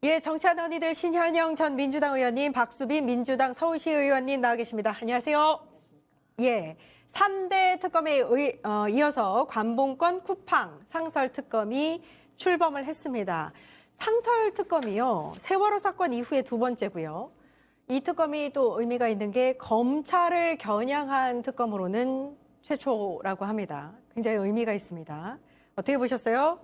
예, 정치하는 언니들 신현영 전 민주당 의원님, 박수빈 민주당 서울시 의원님 나와 계십니다. 안녕하세요. 예, 3대 특검에 이어서 관봉권 쿠팡 상설 특검이 출범을 했습니다. 상설 특검이요, 세월호 사건 이후에 두 번째고요. 이 특검이 또 의미가 있는 게 검찰을 겨냥한 특검으로는 최초라고 합니다. 굉장히 의미가 있습니다. 어떻게 보셨어요?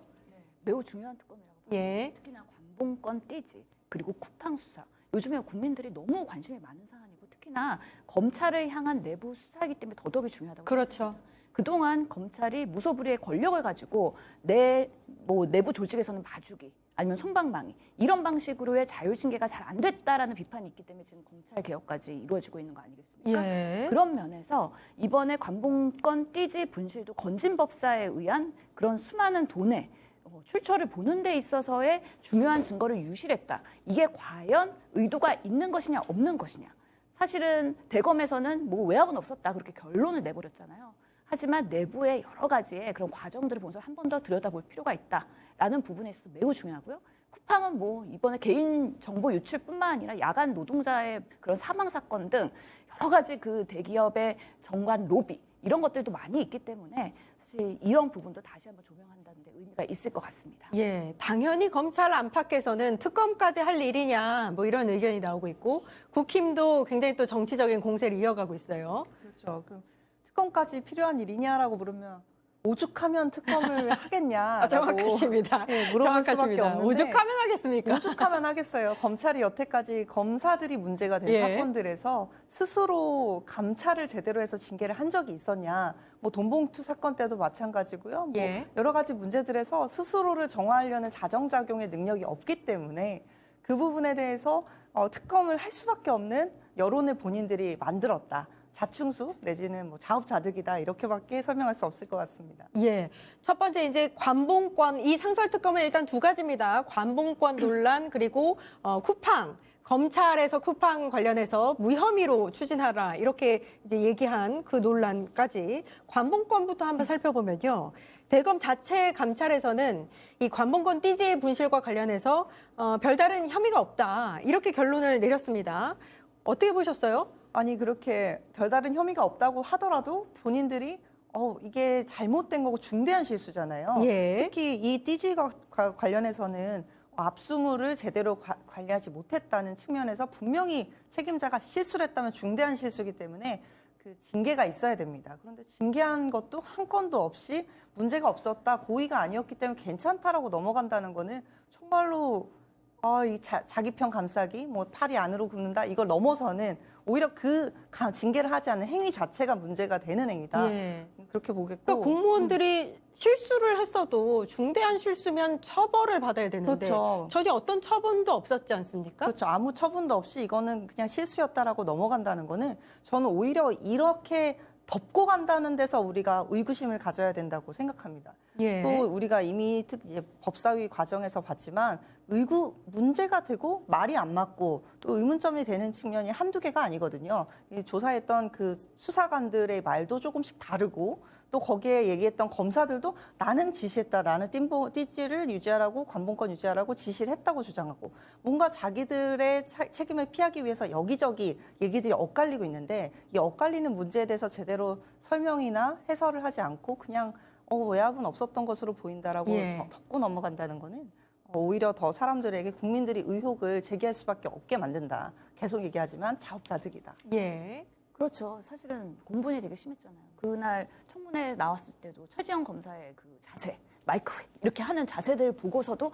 매우 중요한 특검이라고 봐요. 예. 특히나 관봉권 떼지 그리고 쿠팡 수사. 요즘에 국민들이 너무 관심이 많은 사안이고 특히나 검찰을 향한 내부 수사이기 때문에 더더욱이 중요하다고 그렇죠. 생각합니다. 그동안 검찰이 무소불위의 권력을 가지고 내부 조직에서는 봐주기 아니면 손방망이 이런 방식으로의 자율징계가 잘 안 됐다라는 비판이 있기 때문에 지금 검찰 개혁까지 이루어지고 있는 거 아니겠습니까? 예. 그런 면에서 이번에 관봉권 띠지 분실도 건진법사에 의한 그런 수많은 돈의 출처를 보는 데 있어서의 중요한 증거를 유실했다. 이게 과연 의도가 있는 것이냐 없는 것이냐. 사실은 대검에서는 뭐 외압은 없었다 그렇게 결론을 내버렸잖아요. 하지만 내부의 여러 가지의 그런 과정들을 보면서 한 번 더 들여다볼 필요가 있다라는 부분에 있어서 매우 중요하고요. 쿠팡은 뭐 이번에 개인 정보 유출뿐만 아니라 야간 노동자의 그런 사망 사건 등 여러 가지 그 대기업의 정관 로비 이런 것들도 많이 있기 때문에 사실 이런 부분도 다시 한번 조명한다는 데 의미가 있을 것 같습니다. 예, 당연히 검찰 안팎에서는 특검까지 할 일이냐 뭐 이런 의견이 나오고 있고 국힘도 굉장히 또 정치적인 공세를 이어가고 있어요. 그렇죠. 특검까지 필요한 일이냐라고 물으면 오죽하면 특검을 하겠냐라고 정확하십니다. 네, 물어볼 수밖에 정확하십니다. 없는데 오죽하면 하겠습니까? 오죽하면 하겠어요. 검찰이 여태까지 검사들이 문제가 된 예. 사건들에서 스스로 감찰을 제대로 해서 징계를 한 적이 있었냐. 뭐 돈봉투 사건 때도 마찬가지고요. 뭐 예. 여러 가지 문제들에서 스스로를 정화하려는 자정작용의 능력이 없기 때문에 그 부분에 대해서 특검을 할 수밖에 없는 여론을 본인들이 만들었다. 자충수 내지는 뭐 자업자득이다 이렇게밖에 설명할 수 없을 것 같습니다. 예, 첫 번째 이제 관봉권 이 상설 특검은 일단 두 가지입니다. 관봉권 논란 그리고 쿠팡. 검찰에서 쿠팡 관련해서 무혐의로 추진하라 이렇게 이제 얘기한 그 논란까지 관봉권부터 한번 살펴보면요. 대검 자체 감찰에서는 이 관봉권 띠지 분실과 관련해서 별다른 혐의가 없다 이렇게 결론을 내렸습니다. 어떻게 보셨어요? 아니 그렇게 별다른 혐의가 없다고 하더라도 본인들이 이게 잘못된 거고 중대한 실수잖아요. 예. 특히 이 띠지가 관련해서는 압수물을 제대로 관리하지 못했다는 측면에서 분명히 책임자가 실수를 했다면 중대한 실수이기 때문에 그 징계가 있어야 됩니다. 그런데 징계한 것도 한 건도 없이 문제가 없었다, 고의가 아니었기 때문에 괜찮다라고 넘어간다는 거는 정말로 이 자기 편 감싸기, 뭐 팔이 안으로 굽는다 이걸 넘어서는 오히려 그 징계를 하지 않는 행위 자체가 문제가 되는 행위다. 예. 그렇게 보겠고. 그러니까 공무원들이 실수를 했어도 중대한 실수면 처벌을 받아야 되는데 그렇죠. 전혀 어떤 처분도 없었지 않습니까? 그렇죠. 아무 처분도 없이 이거는 그냥 실수였다라고 넘어간다는 거는 저는 오히려 이렇게 덮고 간다는 데서 우리가 의구심을 가져야 된다고 생각합니다. 예. 또 우리가 이미 이제 법사위 과정에서 봤지만 문제가 되고 말이 안 맞고 또 의문점이 되는 측면이 한두 개가 아니거든요. 이 조사했던 그 수사관들의 말도 조금씩 다르고 또 거기에 얘기했던 검사들도 나는 지시했다. 나는 띠지를 유지하라고 관봉권 유지하라고 지시를 했다고 주장하고 뭔가 자기들의 책임을 피하기 위해서 여기저기 얘기들이 엇갈리고 있는데 이 엇갈리는 문제에 대해서 제대로 설명이나 해설을 하지 않고 그냥 외압은 없었던 것으로 보인다라고 예. 덮고 넘어간다는 거는 오히려 더 사람들에게 국민들이 의혹을 제기할 수밖에 없게 만든다. 계속 얘기하지만 자업자득이다. 예. 그렇죠. 사실은 공분이 되게 심했잖아요. 그날 청문회 나왔을 때도 최지영 검사의 그 자세, 마이크 이렇게 하는 자세들 보고서도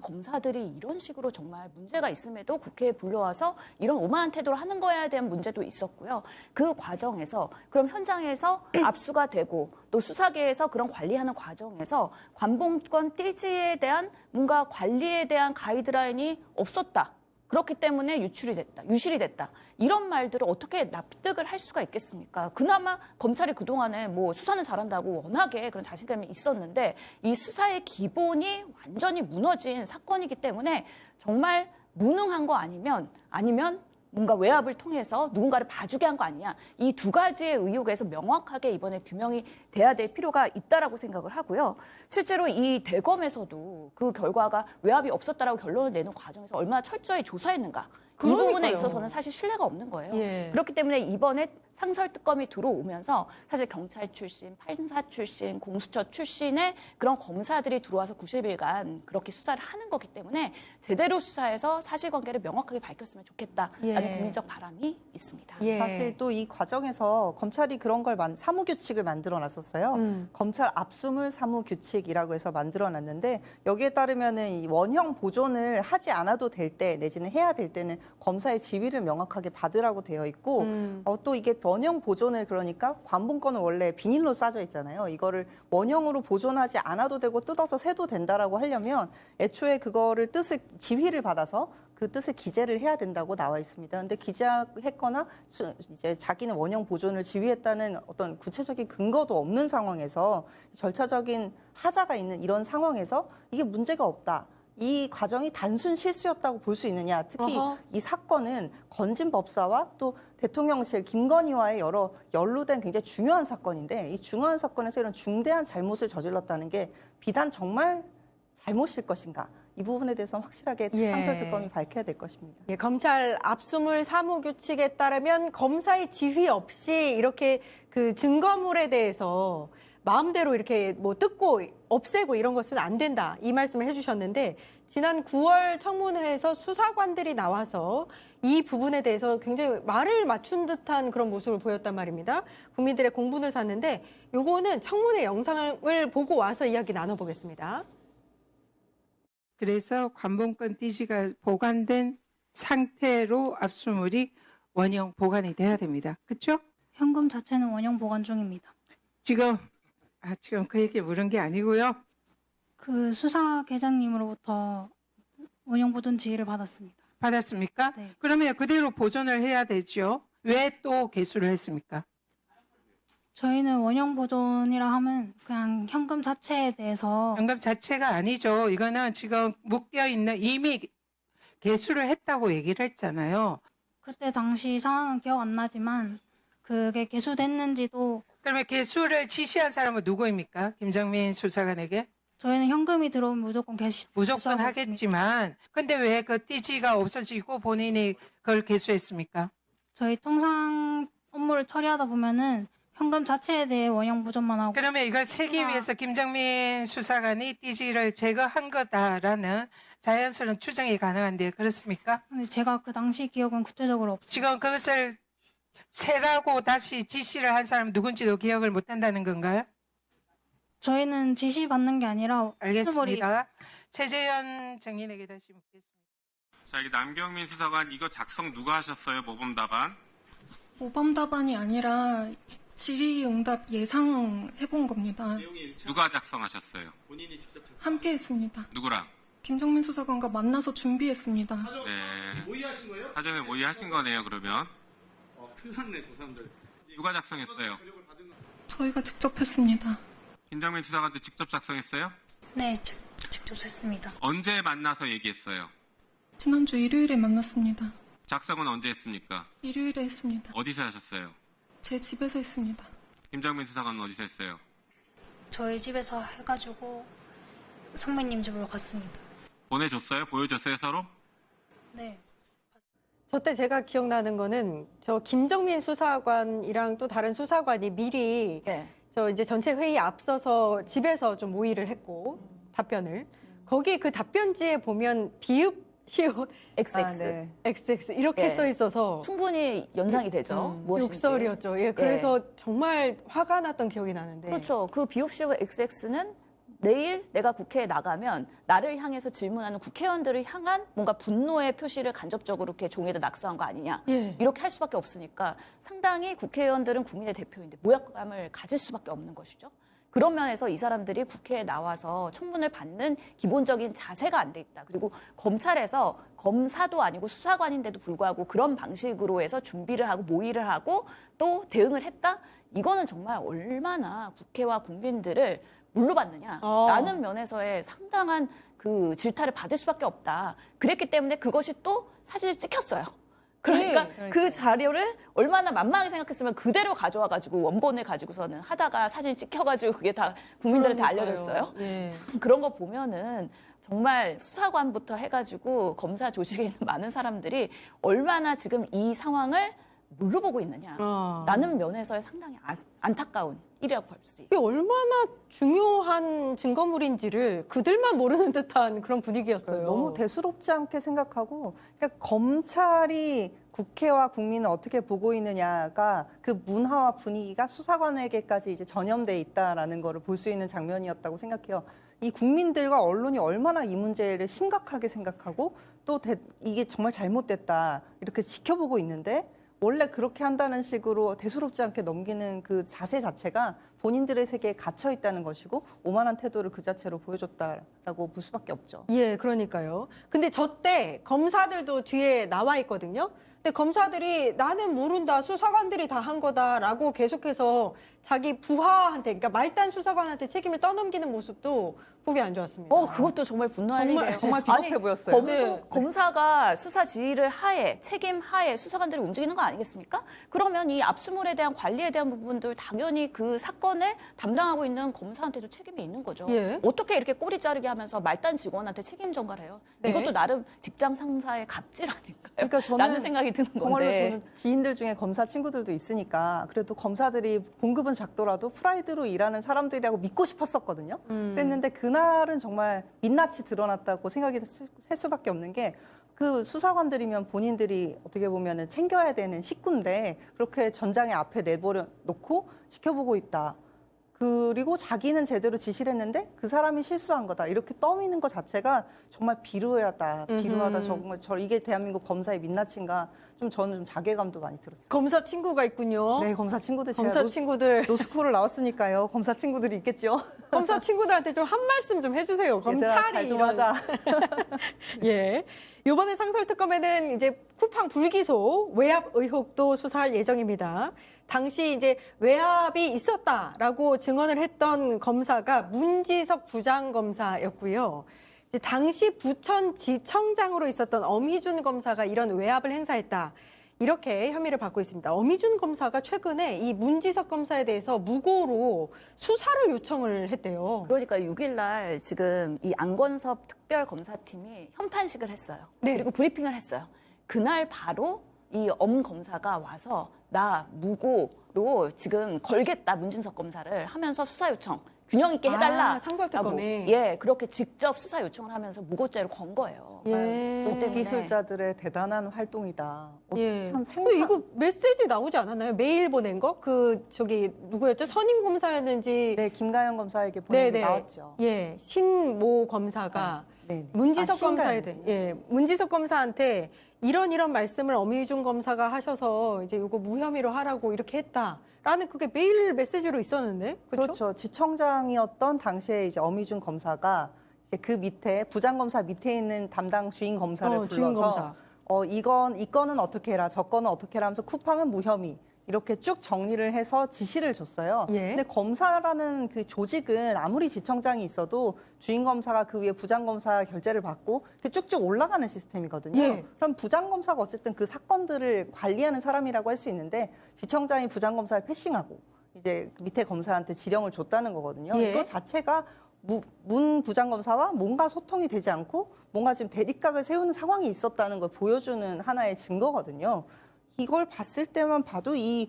검사들이 이런 식으로 정말 문제가 있음에도 국회에 불러와서 이런 오만한 태도를 하는 거에 대한 문제도 있었고요. 그 과정에서 그럼 현장에서 압수가 되고 또 수사계에서 그런 관리하는 과정에서 관봉권 띠지에 대한 뭔가 관리에 대한 가이드라인이 없었다. 그렇기 때문에 유실이 됐다. 이런 말들을 어떻게 납득을 할 수가 있겠습니까? 그나마 검찰이 그동안에 뭐 수사는 잘한다고 워낙에 그런 자신감이 있었는데 이 수사의 기본이 완전히 무너진 사건이기 때문에 정말 무능한 거 아니면 뭔가 외압을 통해서 누군가를 봐주게 한 거 아니냐. 이 두 가지의 의혹에서 명확하게 이번에 규명이 돼야 될 필요가 있다라고 생각을 하고요. 실제로 이 대검에서도 그 결과가 외압이 없었다라고 결론을 내는 과정에서 얼마나 철저히 조사했는가. 이 부분에 그러니까요. 있어서는 사실 신뢰가 없는 거예요. 예. 그렇기 때문에 이번에 상설특검이 들어오면서 사실 경찰 출신, 판사 출신, 공수처 출신의 그런 검사들이 들어와서 90일간 그렇게 수사를 하는 거기 때문에 제대로 수사해서 사실관계를 명확하게 밝혔으면 좋겠다라는 예. 국민적 바람이 있습니다. 예. 사실 또 이 과정에서 검찰이 그런 걸 사무규칙을 만들어 놨었어요. 검찰 압수물 사무규칙이라고 해서 만들어 놨는데 여기에 따르면은 이 원형 보존을 하지 않아도 될 때 내지는 해야 될 때는 검사의 지위를 명확하게 받으라고 되어 있고 또 이게 원형 보존을 그러니까 관본권은 원래 비닐로 싸져 있잖아요. 이거를 원형으로 보존하지 않아도 되고 뜯어서 세도 된다라고 하려면 애초에 그거를 지휘를 받아서 그 뜻을 기재를 해야 된다고 나와 있습니다. 근데 기재했거나 이제 자기는 원형 보존을 지휘했다는 어떤 구체적인 근거도 없는 상황에서 절차적인 하자가 있는 이런 상황에서 이게 문제가 없다. 이 과정이 단순 실수였다고 볼 수 있느냐. 특히 어허. 이 사건은 건진 법사와 또 대통령실 김건희와의 여러 연루된 굉장히 중요한 사건인데 이 중요한 사건에서 이런 중대한 잘못을 저질렀다는 게 비단 정말 잘못일 것인가. 이 부분에 대해서는 확실하게 예. 상설특검이 밝혀야 될 것입니다. 예, 검찰 압수물 사무규칙에 따르면 검사의 지휘 없이 이렇게 그 증거물에 대해서 마음대로 이렇게 뭐 뜯고 없애고 이런 것은 안 된다. 이 말씀을 해주셨는데 지난 9월 청문회에서 수사관들이 나와서 이 부분에 대해서 굉장히 말을 맞춘 듯한 그런 모습을 보였단 말입니다. 국민들의 공분을 샀는데 요거는 청문회 영상을 보고 와서 이야기 나눠보겠습니다. 그래서 관본권 띠지가 보관된 상태로 압수물이 원형 보관이 돼야 됩니다. 그렇죠? 현금 자체는 원형 보관 중입니다. 지금 그 얘기 물은 게 아니고요. 그 수사 계장님으로부터 원형 보존 지휘를 받았습니다. 받았습니까? 네. 그러면 그대로 보존을 해야 되죠. 왜 또 개수를 했습니까? 저희는 원형 보존이라 하면 그냥 현금 자체에 대해서 연금 자체가 아니죠. 이거는 지금 묶여 있는 이미 개수를 했다고 얘기를 했잖아요. 그때 당시 상황은 기억 안 나지만 그게 개수됐는지도 그러면 개수를 지시한 사람은 누구입니까? 김정민 수사관에게? 저희는 현금이 들어오면 무조건 무조건 개수하고 있습니다. 하겠지만 근데 왜 그 띠지가 없어지고 본인이 그걸 개수했습니까? 저희 통상 업무를 처리하다 보면은 현금 자체에 대해 원형 보존만 하고 그러면 이걸 세기 위해서 김정민 수사관이 띠지를 제거한 거다라는 자연스러운 추정이 가능한데 그렇습니까? 근데 제가 그 당시 기억은 구체적으로 없어요. 지금 그것을 세라고 다시 지시를 한 사람 누군지도 기억을 못 한다는 건가요? 저희는 지시 받는 게 아니라 알겠습니다. 최재현 정인에게 다시 묻겠습니다. 자, 여기 남경민 수사관 이거 작성 누가 하셨어요? 모범 답안? 모범 답안이 아니라 질의응답 예상해본 겁니다. 누가 작성하셨어요? 함께 했습니다. 누구랑? 김정민 수사관과 만나서 준비했습니다. 네. 모의하신 거예요? 사전에 모의하신 거네요, 그러면. 큰일 났네, 저 사람들. 누가 작성했어요? 저희가 직접 했습니다. 김정민 수사관도 직접 작성했어요? 네, 직접 했습니다. 언제 만나서 얘기했어요? 지난주 일요일에 만났습니다. 작성은 언제 했습니까? 일요일에 했습니다. 어디서 하셨어요? 제 집에서 했습니다. 김정민 수사관은 어디서 했어요? 저희 집에서 해가지고 선배님 집으로 갔습니다. 보내줬어요? 보여줬어요, 서로? 네. 저때 제가 기억나는 거는 저 김정민 수사관이랑 또 다른 수사관이 미리 네. 저 이제 전체 회의 앞서서 집에서 좀 모의를 했고 답변을 거기 그 답변지에 보면 비읍 시옷 XX. 네. XX 이렇게 예. 써 있어서 충분히 연상이 되죠. 무엇인지. 욕설이었죠. 예, 그래서 정말 화가 났던 기억이 나는데. 그렇죠. 그 비옵시오 XX는 내일 내가 국회에 나가면 나를 향해서 질문하는 국회의원들을 향한 뭔가 분노의 표시를 간접적으로 이렇게 종이에다 낙서한 거 아니냐. 예. 이렇게 할 수밖에 없으니까 상당히 국회의원들은 국민의 대표인데 모욕감을 가질 수밖에 없는 것이죠. 그런 면에서 이 사람들이 국회에 나와서 청문을 받는 기본적인 자세가 안 돼 있다. 그리고 검찰에서 검사도 아니고 수사관인데도 불구하고 그런 방식으로 해서 준비를 하고 모의를 하고 또 대응을 했다? 이거는 정말 얼마나 국회와 국민들을 뭘로 받느냐라는 면에서의 상당한 그 질타를 받을 수밖에 없다. 그랬기 때문에 그것이 또 사진을 찍혔어요. 그러니까 네, 그 자료를 얼마나 만만하게 생각했으면 그대로 가져와가지고 원본을 가지고서는 하다가 사진 찍혀가지고 그게 다 국민들한테 알려졌어요. 예. 참 그런 거 보면은 정말 수사관부터 해가지고 검사 조직에 있는 많은 사람들이 얼마나 지금 이 상황을 뭘로 보고 있느냐. 라는 면에서 상당히 안타까운 일이라고 볼 수 있어요. 이게 얼마나 중요한 증거물인지를 그들만 모르는 듯한 그런 분위기였어요. 너무 대수롭지 않게 생각하고 그러니까 검찰이 국회와 국민을 어떻게 보고 있느냐가 그 문화와 분위기가 수사관에게까지 이제 전염돼 있다라는 거를 볼 수 있는 장면이었다고 생각해요. 이 국민들과 언론이 얼마나 이 문제를 심각하게 생각하고 또 이게 정말 잘못됐다 이렇게 지켜보고 있는데 원래 그렇게 한다는 식으로 대수롭지 않게 넘기는 그 자세 자체가 본인들의 세계에 갇혀 있다는 것이고 오만한 태도를 그 자체로 보여줬다라고 볼 수밖에 없죠. 예, 그러니까요. 근데 저 때 검사들도 뒤에 나와 있거든요. 근데 검사들이 나는 모른다, 수사관들이 다 한 거다라고 계속해서 자기 부하한테, 그러니까 말단 수사관한테 책임을 떠넘기는 모습도 보기 안 좋았습니다. 그것도 정말 분노할 정말, 일이에요. 정말 비겁해 보였어요. 네. 검사가 수사 지휘를 하에, 책임 하에 수사관들이 움직이는 거 아니겠습니까? 그러면 이 압수물에 대한 관리에 대한 부분들 당연히 그 사건을 담당하고 있는 검사한테도 책임이 있는 거죠. 예. 어떻게 이렇게 꼬리 자르게 하면서 말단 직원한테 책임 전가를 해요? 네. 이것도 나름 직장 상사의 갑질 아닐까요? 그러니까 저는 라는 생각이 드는 정말로 건데. 저는 지인들 중에 검사 친구들도 있으니까 그래도 검사들이 봉급은 작더라도 프라이드로 일하는 사람들이라고 믿고 싶었었거든요. 그랬는데 그날은 정말 민낯이 드러났다고 생각이 할 수밖에 없는 게 그 수사관들이면 본인들이 어떻게 보면 챙겨야 되는 식구인데 그렇게 전장의 앞에 내버려 놓고 지켜보고 있다. 그리고 자기는 제대로 지시를 했는데 그 사람이 실수한 거다. 이렇게 떠미는 것 자체가 정말 비루하다. 비루하다. 정말 이게 대한민국 검사의 민낯인가. 저는 좀 자괴감도 많이 들었어요. 검사 친구가 있군요. 네, 검사 친구들 제가 검사 친구들. 로스쿨을 나왔으니까요. 검사 친구들이 있겠죠. 검사 친구들한테 좀 한 말씀 좀 해주세요. 얘들아, 검찰이 잘 좀 이런- 하자. 예. 이번에 상설특검에는 이제 쿠팡 불기소 외압 의혹도 수사할 예정입니다. 당시 이제 외압이 있었다라고 증언을 했던 검사가 문지석 부장검사였고요. 이제 당시 부천지청장으로 있었던 엄희준 검사가 이런 외압을 행사했다. 이렇게 혐의를 받고 있습니다. 엄희준 검사가 최근에 이 문지석 검사에 대해서 무고로 수사를 요청을 했대요. 그러니까 6일 날 지금 이 안건섭 특별검사팀이 현판식을 했어요. 네. 그리고 브리핑을 했어요. 그날 바로 이 엄 검사가 와서 나 무고로 지금 걸겠다 문진석 검사를 하면서 수사 요청 균형 있게 해달라. 아, 상설특검에. 예, 그렇게 직접 수사 요청을 하면서 무고죄를 건 거예요. 예. 때문에. 기술자들의 대단한 활동이다. 예. 참 또 이거 메시지 나오지 않았나요? 메일 보낸 거? 저기 누구였죠? 선임 검사였는지. 네, 김가연 검사에게 보낸 게 나왔죠. 예, 신모 검사가 네. 문지석 신가연 검사에 검사. 예, 문지석 검사한테 이런 말씀을 엄희준 검사가 하셔서 이제 이거 무혐의로 하라고 이렇게 했다라는 그게 메일 메시지로 있었는데, 그렇죠? 그렇죠. 지청장이었던 당시에 이제 엄희준 검사가 이제 그 밑에 부장검사 밑에 있는 담당 주인 검사를 불러서 주인 검사. 이 건은 어떻게 해라, 저 건은 어떻게 해라 하면서 쿠팡은 무혐의 이렇게 쭉 정리를 해서 지시를 줬어요. 예. 근데 검사라는 그 조직은 아무리 지청장이 있어도 주인 검사가 그 위에 부장 검사 결재를 받고 이렇게 쭉쭉 올라가는 시스템이거든요. 예. 그럼 부장 검사가 어쨌든 그 사건들을 관리하는 사람이라고 할 수 있는데 지청장이 부장 검사를 패싱하고 이제 밑에 검사한테 지령을 줬다는 거거든요. 예. 이거 자체가 문 부장검사와 뭔가 소통이 되지 않고 뭔가 지금 대립각을 세우는 상황이 있었다는 걸 보여주는 하나의 증거거든요. 이걸 봤을 때만 봐도 이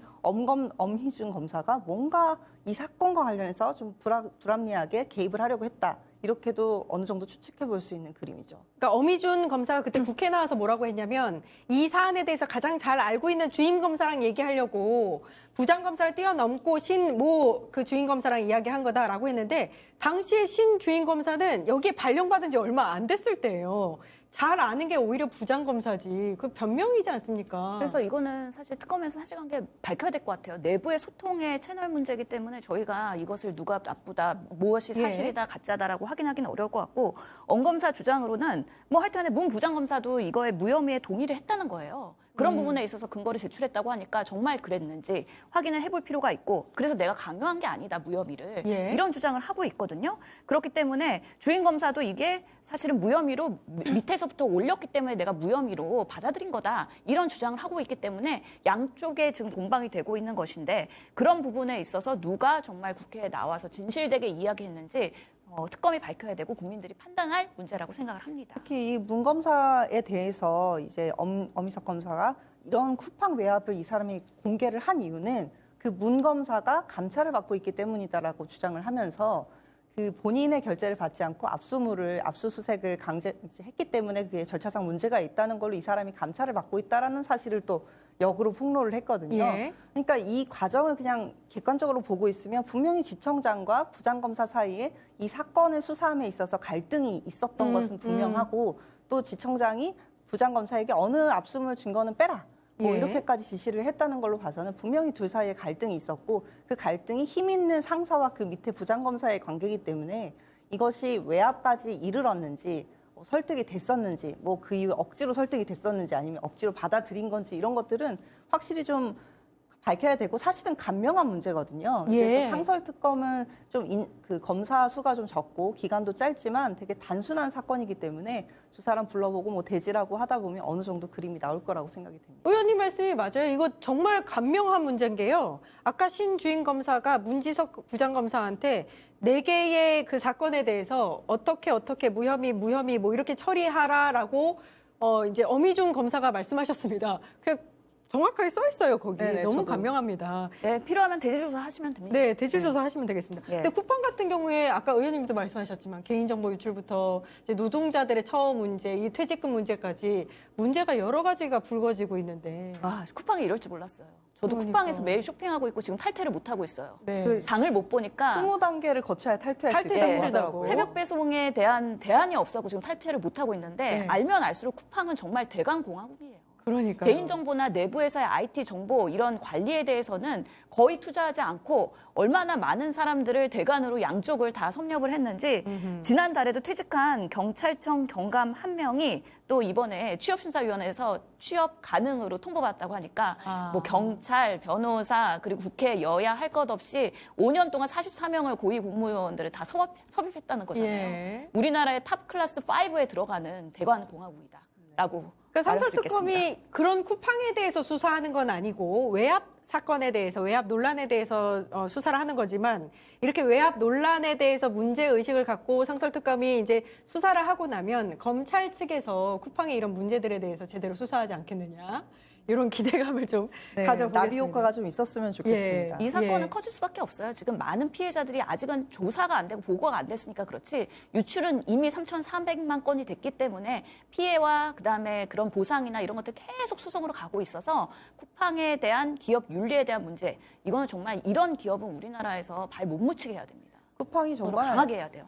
엄희준 검사가 뭔가 이 사건과 관련해서 좀 불합리하게 개입을 하려고 했다. 이렇게도 어느 정도 추측해 볼 수 있는 그림이죠. 그러니까 엄희준 검사가 그때 국회 나와서 뭐라고 했냐면 이 사안에 대해서 가장 잘 알고 있는 주임 검사랑 얘기하려고 부장 검사를 뛰어넘고 신모 그 주임 검사랑 이야기한 거다라고 했는데 당시에 신 주임 검사는 여기에 발령받은 지 얼마 안 됐을 때예요. 잘 아는 게 오히려 부장 검사지. 그 변명이지 않습니까? 그래서 이거는 사실 특검에서 사실관계 밝혀야 될 것 같아요. 내부의 소통의 채널 문제이기 때문에 저희가 이것을 누가 나쁘다, 무엇이 사실이다, 가짜다라고 확인하기는 어려울 것 같고 엄 검사 주장으로는 뭐 하여튼 문 부장검사도 이거에 무혐의에 동의를 했다는 거예요. 그런 부분에 있어서 근거를 제출했다고 하니까 정말 그랬는지 확인을 해볼 필요가 있고 그래서 내가 강요한 게 아니다 무혐의를 예. 이런 주장을 하고 있거든요. 그렇기 때문에 주인 검사도 이게 사실은 무혐의로 밑에서부터 올렸기 때문에 내가 무혐의로 받아들인 거다 이런 주장을 하고 있기 때문에 양쪽에 지금 공방이 되고 있는 것인데 그런 부분에 있어서 누가 정말 국회에 나와서 진실되게 이야기했는지 특검이 밝혀야 되고 국민들이 판단할 문제라고 생각을 합니다. 특히 이 문 검사에 대해서 이제 엄희석 검사가 이런 쿠팡 외압을 이 사람이 공개를 한 이유는 그 문 검사가 감찰을 받고 있기 때문이다라고 주장을 하면서 그 본인의 결재를 받지 않고 압수수색을 강제했기 때문에 그게 절차상 문제가 있다는 걸로 이 사람이 감찰을 받고 있다라는 사실을 또 역으로 폭로를 했거든요. 예. 그러니까 이 과정을 그냥 객관적으로 보고 있으면 분명히 지청장과 부장검사 사이에 이 사건을 수사함에 있어서 갈등이 있었던 것은 분명하고 또 지청장이 부장검사에게 어느 압수물 증거는 빼라. 뭐 예. 이렇게까지 지시를 했다는 걸로 봐서는 분명히 둘 사이에 갈등이 있었고 그 갈등이 힘 있는 상사와 그 밑에 부장검사의 관계이기 때문에 이것이 외압까지 이르렀는지 설득이 됐었는지 뭐 그 이후 억지로 설득이 됐었는지 아니면 억지로 받아들인 건지 이런 것들은 확실히 좀 밝혀야 되고 사실은 간명한 문제거든요. 예. 그래서 상설특검은 좀 그 검사 수가 좀 적고 기간도 짧지만 되게 단순한 사건이기 때문에 두 사람 불러보고 뭐 대지라고 하다 보면 어느 정도 그림이 나올 거라고 생각이 됩니다. 의원님 말씀이 맞아요. 이거 정말 간명한 문제인 게요. 아까 신주인 검사가 문지석 부장검사한테 4개의 그 사건에 대해서 어떻게 무혐의 뭐 이렇게 처리하라라고 이제 엄희중 검사가 말씀하셨습니다. 그냥 정확하게 써 있어요, 거기. 네네, 너무 저도. 간명합니다. 네, 필요하면 대지조사 하시면 됩니다. 네, 대질조사 하시면 되겠습니다. 예. 근데 쿠팡 같은 경우에 아까 의원님도 말씀하셨지만 개인정보 유출부터 이제 노동자들의 처우 문제, 이 퇴직금 문제까지 문제가 여러 가지가 불거지고 있는데. 와, 쿠팡이 이럴 줄 몰랐어요. 저도 그러니까. 쿠팡에서 매일 쇼핑하고 있고 지금 탈퇴를 못 하고 있어요. 네. 그 장을 못 보니까 20단계를 거쳐야 탈퇴할 수 탈퇴도 있다고 힘들다고. 하더라고요. 새벽 배송에 대한 대안이 없어서 지금 탈퇴를 못 하고 있는데 네. 알면 알수록 쿠팡은 정말 대강공화국이에요. 그러니까 개인정보나 내부에서의 IT 정보 이런 관리에 대해서는 거의 투자하지 않고 얼마나 많은 사람들을 대관으로 양쪽을 다 섭렵을 했는지 지난달에도 퇴직한 경찰청 경감 1명이 또 이번에 취업심사위원회에서 취업 가능으로 통보받았다고 하니까 뭐 경찰, 변호사 그리고 국회 여야 할 것 없이 5년 동안 44명을 고위 공무원들을 다 섭입했다는 거잖아요. 예. 우리나라의 탑 클래스 5에 들어가는 대관 공화국이다라고. 그러니까 말할 수 상설특검이 있겠습니다. 그런 쿠팡에 대해서 수사하는 건 아니고 외압 사건에 대해서 외압 논란에 대해서 수사를 하는 거지만 이렇게 외압 논란에 대해서 문제 의식을 갖고 상설특검이 이제 수사를 하고 나면 검찰 측에서 쿠팡의 이런 문제들에 대해서 제대로 수사하지 않겠느냐 이런 기대감을 좀 네, 가져보겠습니다. 나비 효과가 좀 있었으면 좋겠습니다. 이 사건은 예. 커질 수밖에 없어요. 지금 많은 피해자들이 아직은 조사가 안 되고 보고가 안 됐으니까 그렇지 유출은 이미 3,300만 건이 됐기 때문에 피해와 그다음에 그런 보상이나 이런 것들 계속 소송으로 가고 있어서 쿠팡에 대한 기업 윤리에 대한 문제 이거는 정말 이런 기업은 우리나라에서 발 못 묻히게 해야 됩니다. 쿠팡이 정말 정말 강하게 해야 돼요.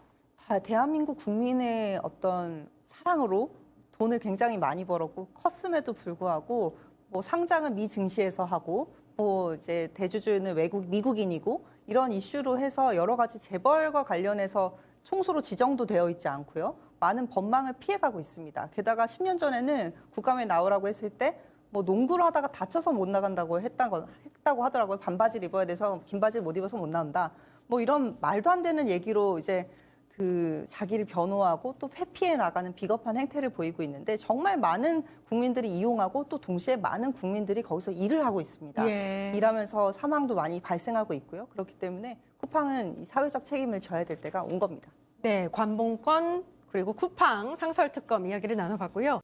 대한민국 국민의 어떤 사랑으로 돈을 굉장히 많이 벌었고 컸음에도 불구하고 뭐 상장은 미증시에서 하고 뭐 이제 대주주는 미국인이고 이런 이슈로 해서 여러 가지 재벌과 관련해서 총수로 지정도 되어 있지 않고요. 많은 법망을 피해가고 있습니다. 게다가 10년 전에는 국감에 나오라고 했을 때 뭐 농구를 하다가 다쳐서 못 나간다고 했다고 하더라고요. 반바지를 입어야 돼서 긴 바지를 못 입어서 못 나온다. 뭐 이런 말도 안 되는 얘기로 이제 그 자기를 변호하고 또 회피해 나가는 비겁한 행태를 보이고 있는데 정말 많은 국민들이 이용하고 또 동시에 많은 국민들이 거기서 일을 하고 있습니다. 예. 일하면서 사망도 많이 발생하고 있고요. 그렇기 때문에 쿠팡은 이 사회적 책임을 져야 될 때가 온 겁니다. 네, 관봉권 그리고 쿠팡 상설특검 이야기를 나눠봤고요.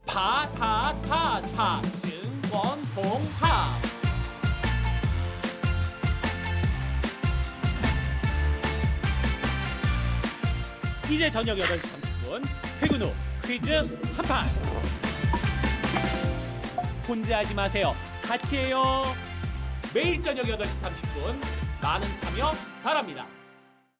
증권봉합 이제 저녁 8시 30분 퇴근 후 퀴즈 한판 혼자 하지 마세요. 같이 해요. 매일 저녁 8시 30분 많은 참여 바랍니다.